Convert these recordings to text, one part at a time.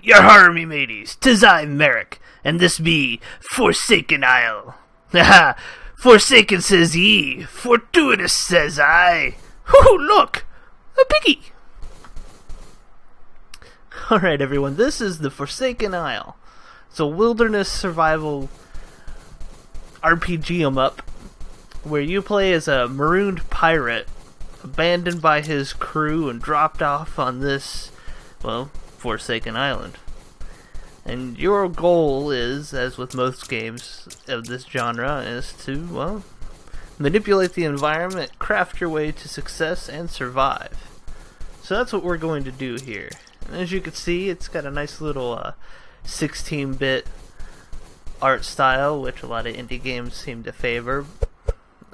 Your har me mateys, 'tis I, Merric, and this be Forsaken Isle. Ha! Forsaken says ye, fortuitous says I. Hoo, look! A piggy! Alright everyone, this is the Forsaken Isle. It's a wilderness survival RPG em-up where you play as a marooned pirate abandoned by his crew and dropped off on this, well, Forsaken Island. And your goal is, as with most games of this genre, is to, well, manipulate the environment, craft your way to success, and survive. So that's what we're going to do here. And as you can see, it's got a nice little 16-bit art style, which a lot of indie games seem to favor.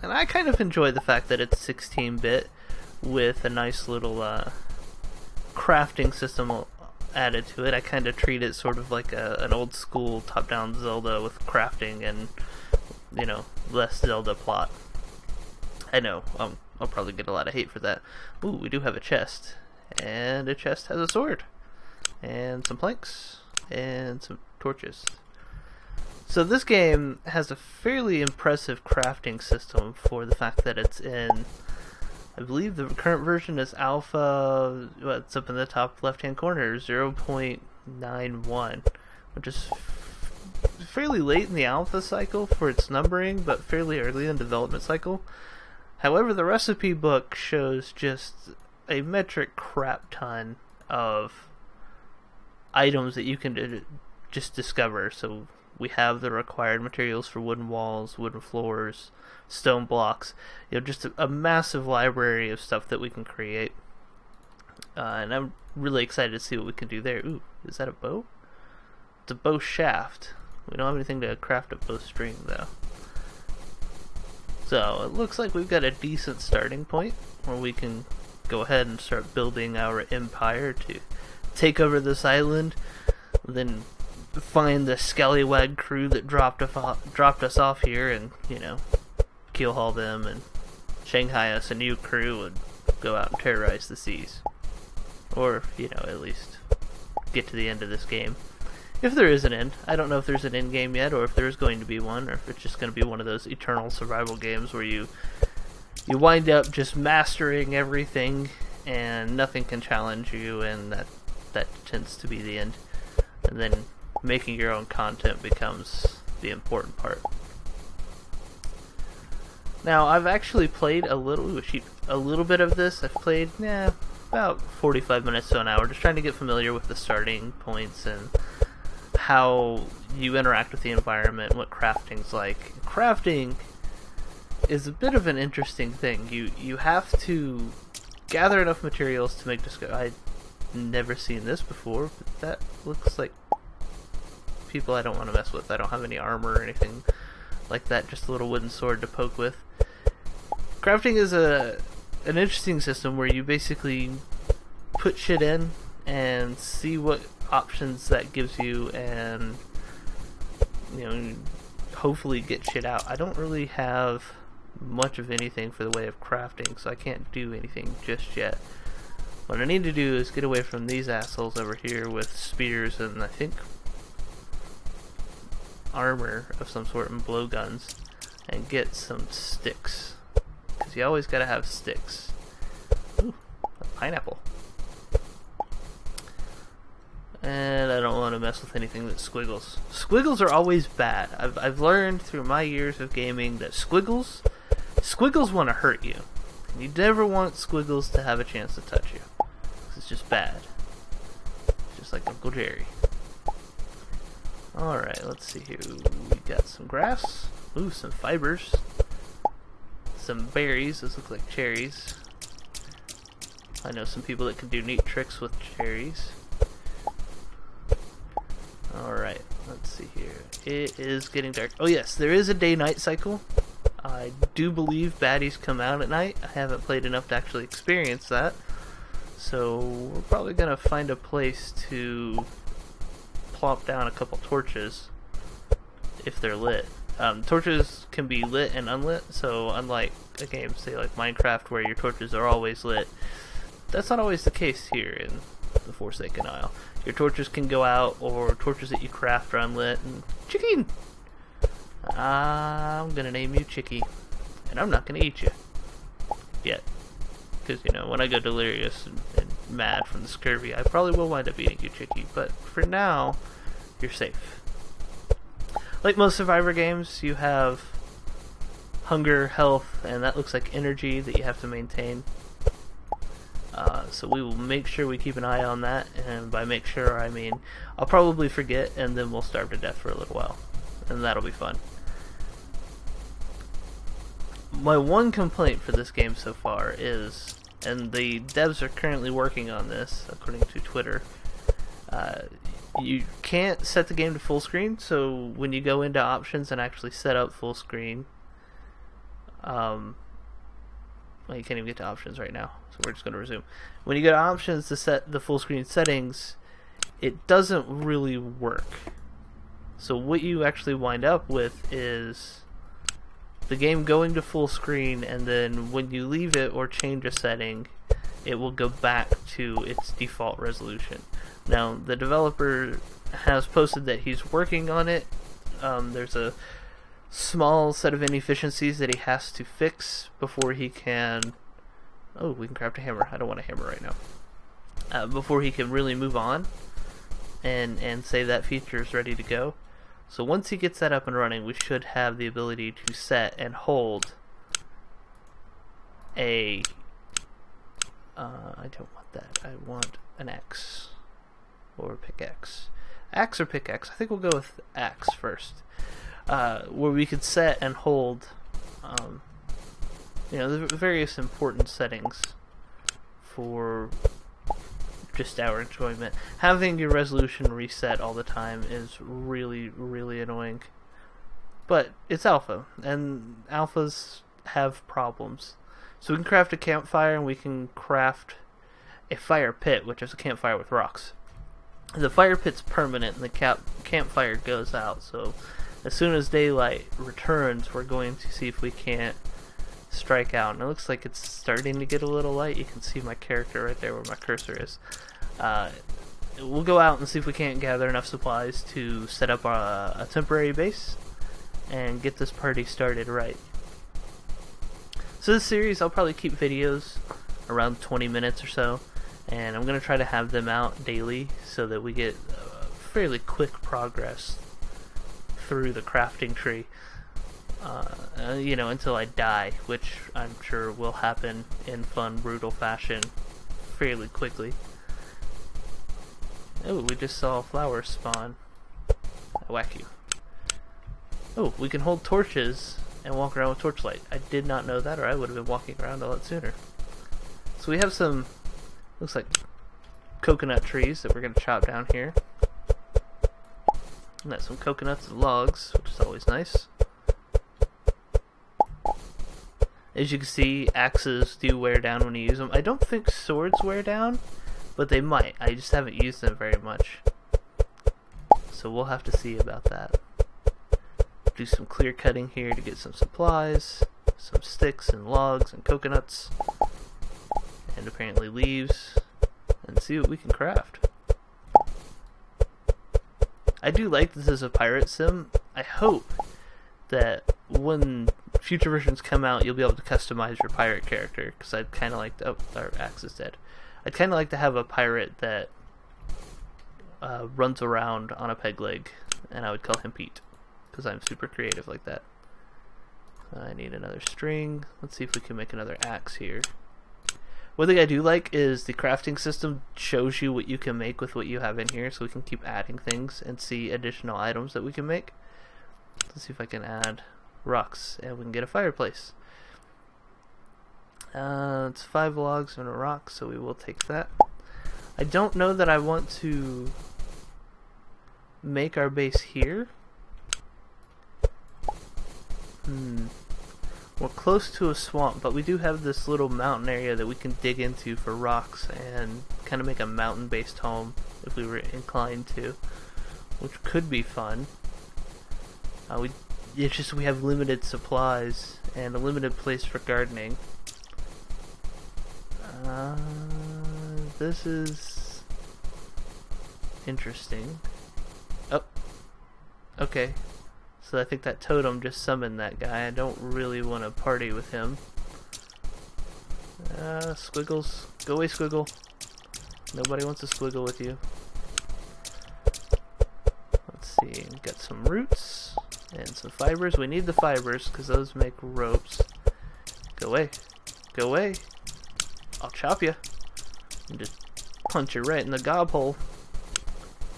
And I kind of enjoy the fact that it's 16-bit with a nice little crafting system added to it. I kind of treat it sort of like an old school top-down Zelda with crafting and, you know, less Zelda plot. I know, I'll probably get a lot of hate for that. Ooh, we do have a chest. And a chest has a sword. And some planks. And some torches. So this game has a fairly impressive crafting system for the fact that it's in, I believe the current version is alpha, it's up in the top left hand corner, 0.91, which is fairly late in the alpha cycle for its numbering, but fairly early in the development cycle. However, the recipe book shows just a metric crap ton of items that you can just discover. So we have the required materials for wooden walls, wooden floors, stone blocks, you know, just a massive library of stuff that we can create. And I'm really excited to see what we can do there. Ooh, is that a bow? It's a bow shaft. We don't have anything to craft a bowstring though. So it looks like we've got a decent starting point where we can go ahead and start building our empire to take over this island, then find the scallywag crew that dropped us off here and, you know, keel haul them and Shanghai us a new crew and go out and terrorize the seas. Or, you know, at least get to the end of this game. If there is an end. I don't know if there's an end game yet or if there's going to be one, or if it's just going to be one of those eternal survival games where you wind up just mastering everything and nothing can challenge you, and that tends to be the end. And then making your own content becomes the important part. Now, I've actually played a little bit of this. I've played about 45 minutes to an hour, just trying to get familiar with the starting points and how you interact with the environment, what crafting's like. Crafting is a bit of an interesting thing. You have to gather enough materials to make I'd never seen this before, but that looks like people I don't want to mess with. I don't have any armor or anything like that, just a little wooden sword to poke with. Crafting is an interesting system where you basically put shit in and see what options that gives you, and, you know, hopefully get shit out. I don't really have much of anything for the way of crafting, so I can't do anything just yet. What I need to do is get away from these assholes over here with spears and I think armor of some sort and blowguns, and get some sticks, because you always gotta have sticks. Ooh, a pineapple. And I don't want to mess with anything that squiggles. Squiggles are always bad. I've learned through my years of gaming that squiggles want to hurt you. You never want squiggles to have a chance to touch you. It's just bad. Just like Uncle Jerry. Alright, let's see here. We got some grass. Ooh, some fibers. Some berries. Those look like cherries. I know some people that can do neat tricks with cherries. Alright, let's see here. It is getting dark. Oh yes, there is a day-night cycle. I do believe baddies come out at night. I haven't played enough to actually experience that. So we're probably going to find a place to plop down a couple torches if they're lit. Torches can be lit and unlit, so unlike a game, say like Minecraft, where your torches are always lit, that's not always the case here. And the Forsaken Isle. Your torches can go out, or torches that you craft are unlit. And chicken! I'm gonna name you Chicky. And I'm not gonna eat you. Yet. Because, you know, when I go delirious and mad from the scurvy, I probably will wind up eating you, Chicky. But for now, you're safe. Like most Survivor games, you have hunger, health, and that looks like energy that you have to maintain. So we will make sure we keep an eye on that, and by make sure I mean I'll probably forget, and then we'll starve to death for a little while, and that'll be fun. My one complaint for this game so far is, and the devs are currently working on this according to Twitter, you can't set the game to full screen, so when you go into options and actually set up full screen, well, you can't even get to options right now, so we're just going to resume. When you go to options to set the full screen settings, it doesn't really work. So what you actually wind up with is the game going to full screen, and then when you leave it or change a setting, it will go back to its default resolution. Now, the developer has posted that he's working on it. There's a small set of inefficiencies that he has to fix before he can... Oh, we can craft a hammer. I don't want a hammer right now. Before he can really move on and say that feature is ready to go. So once he gets that up and running, we should have the ability to set and hold a... I don't want that. I want an axe. Or pickaxe. Axe or pickaxe? I think we'll go with axe first. Where we could set and hold, you know, the various important settings for just our enjoyment. Having your resolution reset all the time is really, really annoying. But it's alpha, and alphas have problems. So we can craft a campfire, and we can craft a fire pit, which is a campfire with rocks. The fire pit's permanent, and the campfire goes out, so as soon as daylight returns, we're going to see if we can't strike out. And it looks like it's starting to get a little light. You can see my character right there where my cursor is. We'll go out and see if we can't gather enough supplies to set up a temporary base and get this party started right. So this series, I'll probably keep videos around 20 minutes or so, and I'm going to try to have them out daily so that we get fairly quick progress through the crafting tree, you know, until I die, which I'm sure will happen in fun, brutal fashion fairly quickly. Oh, we just saw flowers spawn. Whack you. Oh, we can hold torches and walk around with torchlight. I did not know that, or I would have been walking around a lot sooner. So we have some, looks like coconut trees that we're going to chop down here. And that's some coconuts and logs, which is always nice. As you can see, axes do wear down when you use them. I don't think swords wear down, but they might. I just haven't used them very much. So we'll have to see about that. Do some clear cutting here to get some supplies, some sticks and logs and coconuts, and apparently leaves, and see what we can craft. I do like this as a pirate sim. I hope that when future versions come out, you'll be able to customize your pirate character, because I'd kind of like to... Oh, our axe is dead. I'd kind of like to have a pirate that runs around on a peg leg, and I would call him Pete, because I'm super creative like that. I need another string. Let's see if we can make another axe here. One thing I do like is the crafting system shows you what you can make with what you have in here, so we can keep adding things and see additional items that we can make. Let's see if I can add rocks, and we can get a fireplace. It's 5 logs and a rock, so we will take that. I don't know that I want to make our base here. We're close to a swamp, but we do have this little mountain area that we can dig into for rocks and kind of make a mountain-based home if we were inclined to, which could be fun. It's just we have limited supplies and a limited place for gardening. This is interesting. Oh, okay. So I think that totem just summoned that guy. I don't really want to party with him. Squiggles. Go away, Squiggle. Nobody wants to squiggle with you. Let's see. Got some roots and some fibers. We need the fibers because those make ropes. Go away. Go away. I'll chop you. And just punch you right in the gob hole.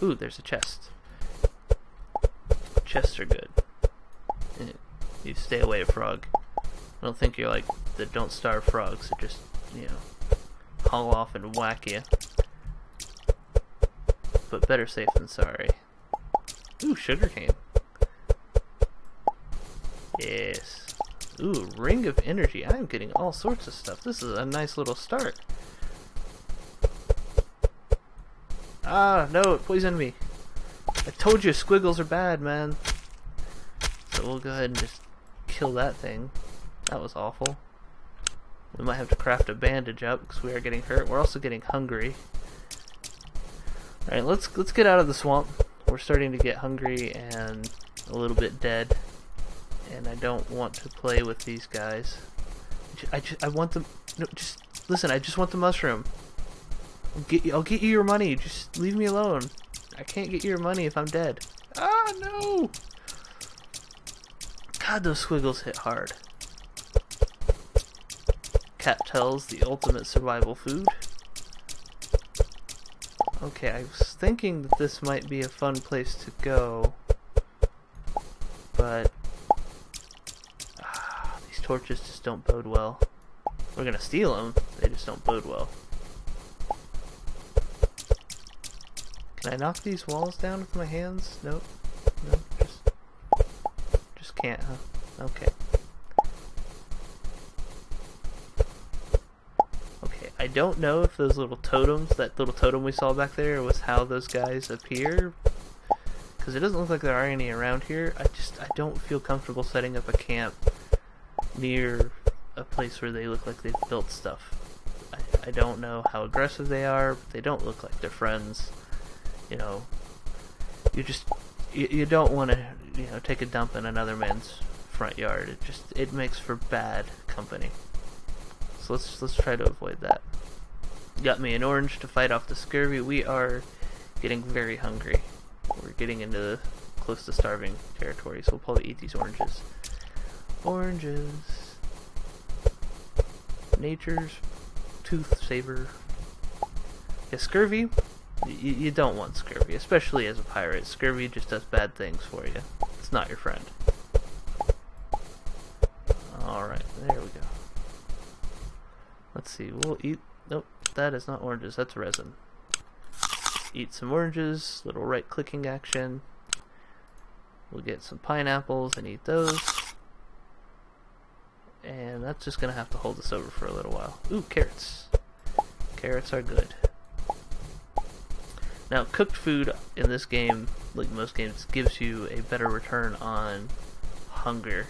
Ooh, there's a chest. Chests are good. You stay away, frog. I don't think you're like the don't starve frogs that just, you know, haul off and whack you. But better safe than sorry. Ooh, sugarcane. Yes. Ooh, ring of energy. I'm getting all sorts of stuff. This is a nice little start. Ah, no, it poisoned me. I told you squiggles are bad, man. So we'll go ahead and just kill that thing. That was awful. We might have to craft a bandage up because we are getting hurt. We're also getting hungry. Alright, let's get out of the swamp. We're starting to get hungry and a little bit dead. And I don't want to play with these guys. I want them. No, just listen. I just want the mushroom. I'll get you your money. Just leave me alone. I can't get you your money if I'm dead. Ah, no! God, those squiggles hit hard. Cattails, the ultimate survival food. Okay, I was thinking that this might be a fun place to go, but these torches just don't bode well. We're gonna steal them, they just don't bode well. Can I knock these walls down with my hands? Nope. Nope, just can't, huh? Okay. I don't know if those little totems, that little totem we saw back there, was how those guys appear, because it doesn't look like there are any around here. I don't feel comfortable setting up a camp near a place where they look like they've built stuff. I don't know how aggressive they are, but they don't look like they're friends. You know, you don't want to, you know, take a dump in another man's front yard. It makes for bad company. So let's try to avoid that. Got me an orange to fight off the scurvy. We are getting very hungry. We're getting into close to starving territory, so we'll probably eat these oranges. Oranges. Nature's tooth saver. Yeah, scurvy. You don't want scurvy, especially as a pirate. Scurvy just does bad things for you. It's not your friend. Alright, there we go. Let's see, we'll eat... Nope, that is not oranges, that's resin. Eat some oranges, little right-clicking action. We'll get some pineapples and eat those. And that's just gonna have to hold us over for a little while. Ooh, carrots. Carrots are good. Now, cooked food in this game, like most games, gives you a better return on hunger.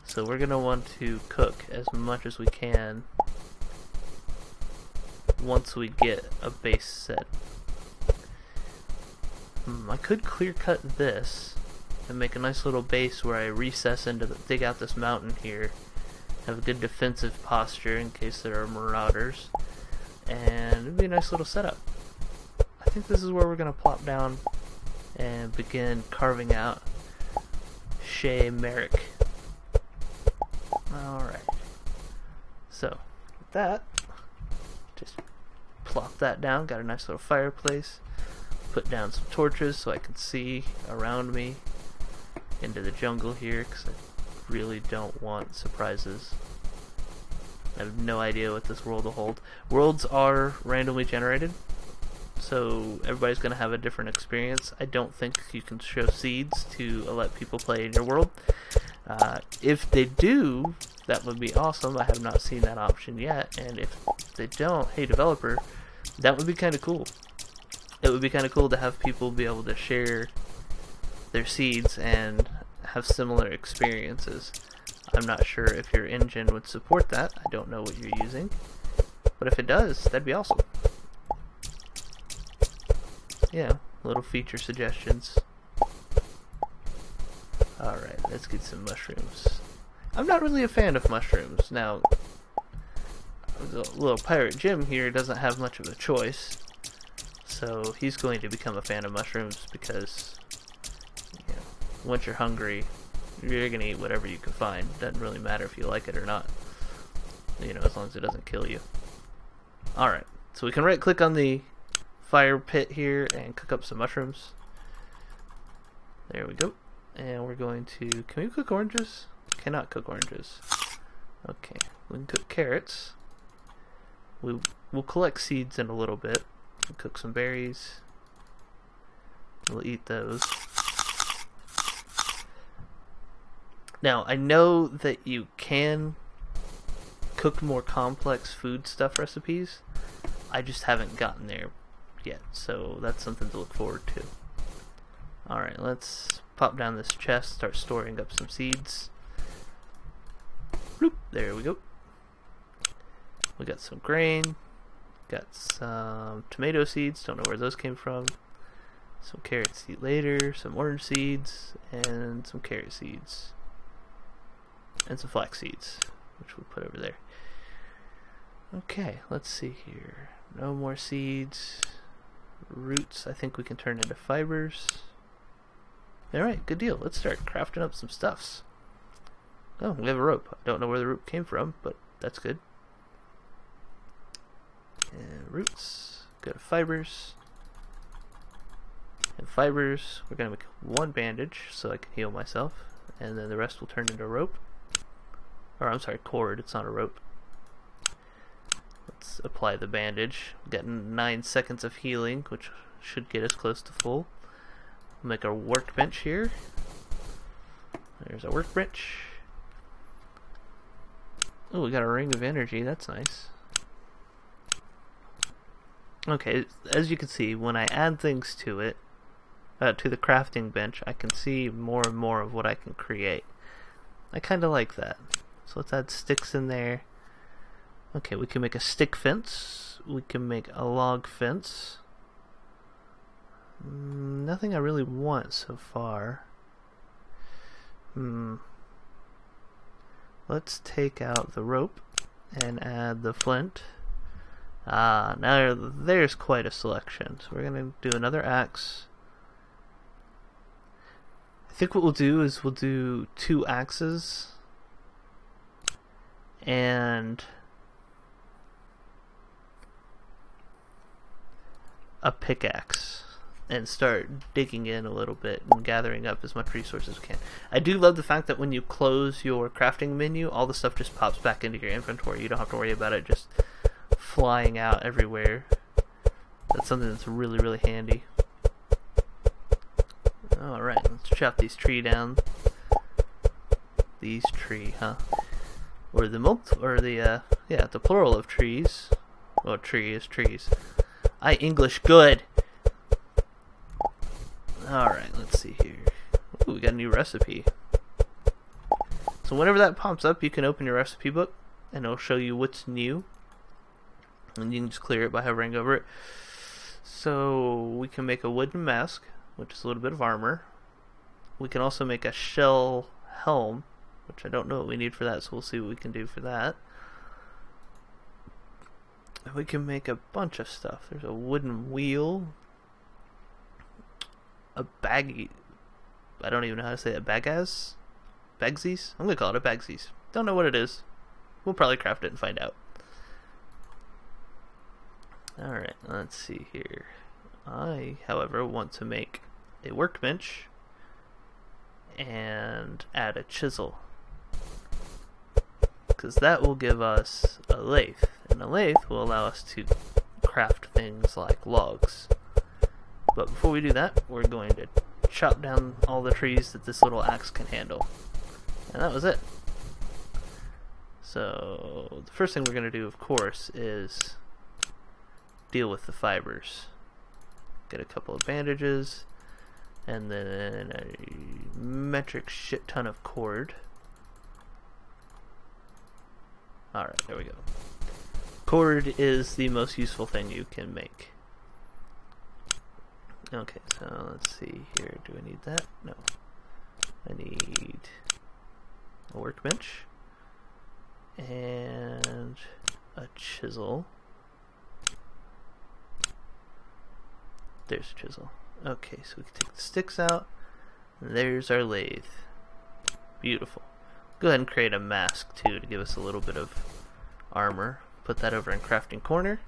So we're going to want to cook as much as we can once we get a base set. I could clear cut this and make a nice little base where I recess into dig out this mountain here, have a good defensive posture in case there are marauders, and it'd be a nice little setup. I think this is where we're going to plop down and begin carving out Merric. Alright, so with that, just plop that down, got a nice little fireplace, put down some torches so I can see around me into the jungle here, because I really don't want surprises. I have no idea what this world will hold. Worlds are randomly generated, so everybody's going to have a different experience. I don't think you can show seeds to let people play in your world. If they do, that would be awesome. I have not seen that option yet, and if they don't, hey developer, that would be kind of cool. It would be kind of cool to have people be able to share their seeds and have similar experiences. I'm not sure if your engine would support that. I don't know what you're using, but if it does, that'd be awesome. yeah, little feature suggestions. Alright, let's get some mushrooms. I'm not really a fan of mushrooms. Now, the little pirate Jim here doesn't have much of a choice, so he's going to become a fan of mushrooms because, you know, once you're hungry, you're going to eat whatever you can find. Doesn't really matter if you like it or not, you know, as long as it doesn't kill you. Alright, so we can right click on the fire pit here and cook up some mushrooms. There we go. And we're going to, can we cook oranges? Cannot cook oranges. Okay, we can cook carrots. We'll collect seeds in a little bit. We'll cook some berries. We'll eat those. Now, I know that you can cook more complex food stuff recipes. I just haven't gotten there yet, so that's something to look forward to. Alright, let's pop down this chest, start storing up some seeds. Bloop, there we go. We got some grain, got some tomato seeds, don't know where those came from. Some carrot seed later, some orange seeds, and some carrot seeds. And some flax seeds, which we'll put over there. Okay, let's see here. No more seeds. Roots, I think we can turn into fibers. Alright, good deal. Let's start crafting up some stuffs. Oh, we have a rope. I don't know where the rope came from, but that's good. And roots, go to fibers. And fibers, we're going to make one bandage so I can heal myself. And then the rest will turn into rope. Or, I'm sorry, cord. It's not a rope. Let's apply the bandage. We've got 9 seconds of healing, which should get us close to full. We'll make our workbench here. There's our workbench. Oh, we got a ring of energy. That's nice. Okay, as you can see, when I add things to it, to the crafting bench, I can see more and more of what I can create. I kind of like that. So let's add sticks in there. Okay, we can make a stick fence. We can make a log fence. Nothing I really want so far. Let's take out the rope and add the flint. Now there's quite a selection. So we're going to do another axe. I think what we'll do is we'll do 2 axes and a pickaxe and start digging in a little bit and gathering up as much resources as we can. I do love the fact that when you close your crafting menu, all the stuff just pops back into your inventory. You don't have to worry about it just flying out everywhere. That's something that's really, really handy. Alright, let's chop these tree down. These tree, huh? Or the the plural of trees. Well, tree is trees. I English good! Alright, let's see here. Ooh, we got a new recipe. So whenever that pops up, you can open your recipe book, and it'll show you what's new. And you can just clear it by hovering over it. So we can make a wooden mask, which is a little bit of armor. We can also make a shell helm, which I don't know what we need for that, so we'll see what we can do for that. And we can make a bunch of stuff. There's a wooden wheel, a baggie. I don't even know how to say that. Bagaz? Bagsies? I'm gonna call it a bagsies. Don't know what it is. We'll probably craft it and find out. Alright, let's see here. I, however, want to make a workbench and add a chisel, because that will give us a lathe, and a lathe will allow us to craft things like logs. But before we do that, we're going to chop down all the trees that this little axe can handle. And that was it. So the first thing we're going to do, of course, is deal with the fibers. Get a couple of bandages, and then a metric shit ton of cord. Alright, there we go. Cord is the most useful thing you can make. Okay, so let's see here. Do I need that? No. I need a workbench and a chisel. There's a chisel. Okay, so we can take the sticks out. And there's our lathe. Beautiful. Go ahead and create a mask too to give us a little bit of armor. Put that over in crafting corner.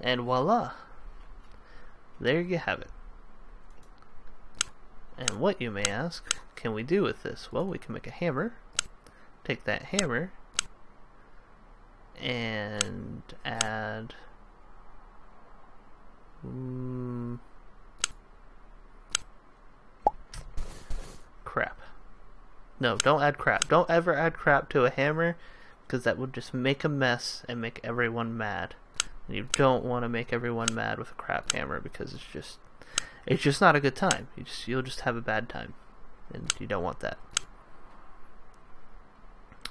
And voila! There you have it. And what, you may ask, can we do with this? Well, we can make a hammer. Take that hammer and add crap. No, don't add crap. Don't ever add crap to a hammer, because that would just make a mess and make everyone mad. And you don't want to make everyone mad with a crap hammer, because it's just not a good time. You'll just have a bad time, and you don't want that.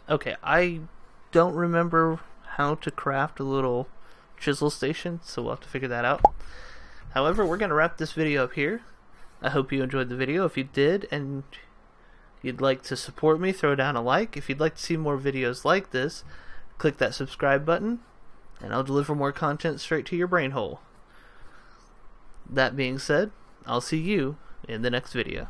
Okay, I don't remember how to craft a little chisel station, so we'll have to figure that out. However, we're going to wrap this video up here. I hope you enjoyed the video. If you did and you'd like to support me, throw down a like. If you'd like to see more videos like this, click that subscribe button, and I'll deliver more content straight to your brain hole. That being said, I'll see you in the next video.